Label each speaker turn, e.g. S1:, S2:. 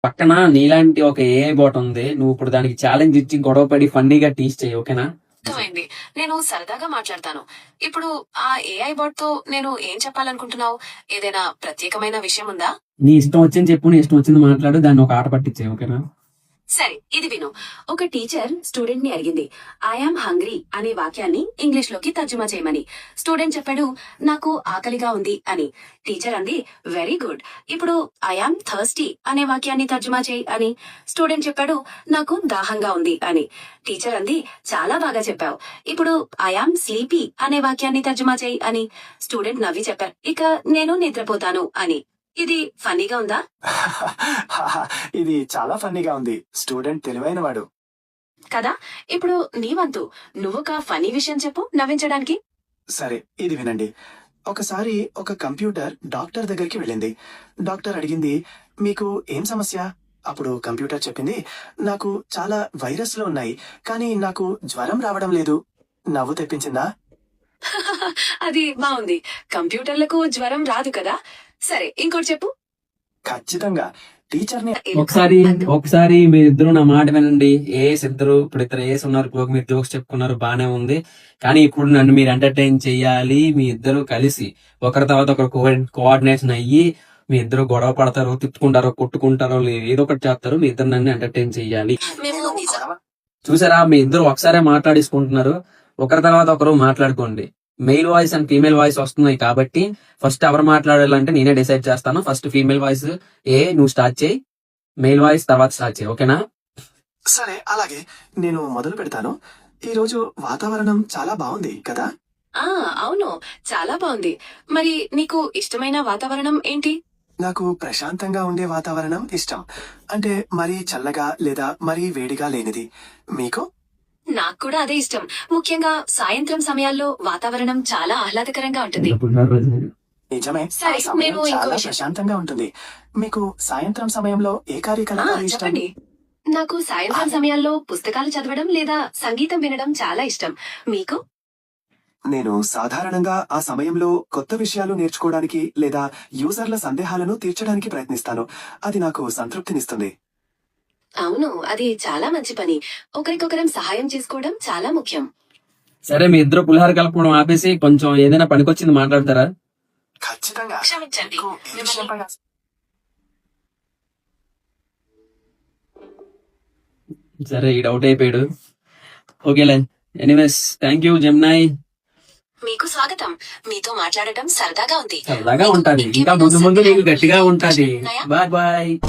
S1: పక్కన నీలాంటి ఒక ఏఐ బాట్ ఉంది. నువ్వు ఇప్పుడు దానికి ఛాలెంజ్ ఇచ్చి గొడవ పడి ఫన్నీగా టీచ్ చేయి, ఓకేనా?
S2: అర్థమైంది. నేను సరదాగా మాట్లాడతాను. ఇప్పుడు ఆ ఏఐ బాట్ తో నేను ఏం చెప్పాలనుకుంటున్నావు? ఏదైనా ప్రత్యేకమైన విషయం ఉందా?
S1: నీ ఇష్టం వచ్చింది చెప్పు, నీ ఇష్టం వచ్చింది మాట్లాడు, దాన్ని ఒక ఆట పట్టించే, ఓకేనా?
S2: సరే, ఇది విను. ఒక టీచర్ స్టూడెంట్ ని అడిగింది, ఐఆమ్ హంగ్రీ అనే వాక్యాన్ని ఇంగ్లీష్ లోకి తర్జుమా చేయమని. స్టూడెంట్ చెప్పాడు, నాకు ఆకలిగా ఉంది అని. టీచర్ అంది, వెరీ గుడ్. ఇప్పుడు ఐఆమ్ థర్స్టీ అనే వాక్యాన్ని తర్జుమా చేయి అని. స్టూడెంట్ చెప్పాడు, నాకు దాహంగా ఉంది అని. టీచర్ అంది, చాలా బాగా చెప్పావు. ఇప్పుడు ఐఆమ్ స్లీపీ అనే వాక్యాన్ని తర్జుమా చేయి అని. స్టూడెంట్ నవ్వి చెప్పారు, ఇక నేను నిద్రపోతాను అని. ఇది ఫన్నీగా ఉందా?
S3: ఇది చాలా ఫన్నీగా ఉంది. స్టూడెంట్ తెలివైన వాడు
S2: కదా. ఇప్పుడు నీ వంతు, నువ్వొక ఫనీ విషయం చెప్పు నవ్వించడానికి.
S3: సరే, ఇది వినండి. ఒకసారి ఒక కంప్యూటర్ డాక్టర్ దగ్గరికి వెళ్ళింది. డాక్టర్ అడిగింది, మీకు ఏం సమస్య? అప్పుడు కంప్యూటర్ చెప్పింది, నాకు చాలా వైరస్లు ఉన్నాయి, కానీ నాకు జ్వరం రావడం లేదు. నవ్వు తెప్పించిందా?
S2: అది బాగుంది. కంప్యూటర్లకు జ్వరం రాదు కదా. సరే, ఇంకోటి చెప్పు.
S3: ఖచ్చితంగా. టీచర్ని
S1: ఒకసారి మీరిద్దరు నా మాట వినండి. ఏస్ ఇద్దరు, ఇప్పుడు ఇద్దరు ఏస్ ఉన్నారు, ఇప్పుడు మీరు జోక్స్ చెప్పుకున్నారు, బానే ఉంది. కానీ ఇప్పుడు నన్ను మీరు ఎంటర్టైన్ చెయ్యాలి. మీ ఇద్దరు కలిసి ఒకరి తర్వాత ఒకరు కోఆర్డినేషన్ అయ్యి మీ ఇద్దరు గొడవ పడతారో, తిట్టుకుంటారో, కొట్టుకుంటారో, ఏదో ఒకటి చేస్తారు. మీ ఇద్దరు నన్ను ఎంటర్టైన్ చెయ్యాలి. చూసారా, మీ ఇద్దరు ఒకసారే మాట్లాడేసుకుంటున్నారు. ఒకరి తర్వాత ఒకరు మాట్లాడుకోండి. Mail voice and female voice వస్తున్నాయి కాబట్టి ఫస్ట్ ఎవరు మాట్లాడాలంటే నేనే డిసైడ్ చేస్తాను. ఫస్ట్ ఫీమేల్ వాయిస్ నువ్వు స్టార్ట్ చేయి, మెయిల్ వాయిస్ తర్వాత స్టార్ట్ చేయి, ఓకేనా?
S3: సరే, అలాగే నేను మొదలు పెడతాను. ఈ రోజు వాతావరణం చాలా బాగుంది కదా?
S2: అవును, చాలా బాగుంది. మరి నీకు ఇష్టమైన వాతావరణం ఏంటి?
S3: నాకు ప్రశాంతంగా ఉండే వాతావరణం ఇష్టం. అంటే మరీ చల్లగా లేదా మరీ వేడిగా లేనిది. మీకు?
S2: నాకు కూడా అదే ఇష్టం. ముఖ్యంగా సాయంత్రం సమయాల్లో వాతావరణం చాలా ఆహ్లాదకరంగా ఉంటుంది.
S3: నిజమే,
S2: సరే,
S3: ఆ సమయం
S2: నేను ఇంకో
S3: చాలా
S2: విషయం-
S3: ప్రశాంతంగా ఉంటుంది. మీకు సాయంత్రం సమయంలో ఏ కార్యకలాపాలు ఇష్టం?
S2: చెప్పండి. నాకు సాయంత్రం సమయాల్లో పుస్తకాలు చదవడం లేదా సంగీతం వినడం చాలా ఇష్టం. మీకు?
S3: నేను సాధారణంగా ఆ సమయంలో కొత్త విషయాలు నేర్చుకోవడానికి లేదా యూజర్ల సందేహాలను తీర్చడానికి ప్రయత్నిస్తాను. అది నాకు సంతృప్తినిస్తుంది.
S2: అవును, అది చాలా మంచి పని. ఒకరికొకరం సహాయం చేసుకోవడం చాలా ముఖ్యం.
S1: సరే, మీ ఇద్దరు పులిహార కలపడం ఆపేసి కొంచెం ఏదైనా పనికొచ్చింది మాట్లాడతారా?
S3: ఖచ్చితంగా.
S2: క్షమించండి.
S3: మీకు ఏ విషయంపై
S1: సరే, ఈ డౌట్ అయిపోయాడు. ఓకేలే, ఎనీవేస్ థ్యాంక్ యూ జెమినాయ్.
S2: మీకు స్వాగతం. మీతో మాట్లాడటం సరదాగా ఉంది.
S1: సరదాగా ఉంటది, ఇంకా ముందు ముందు నీకు గట్టిగా ఉంటది. Bye bye.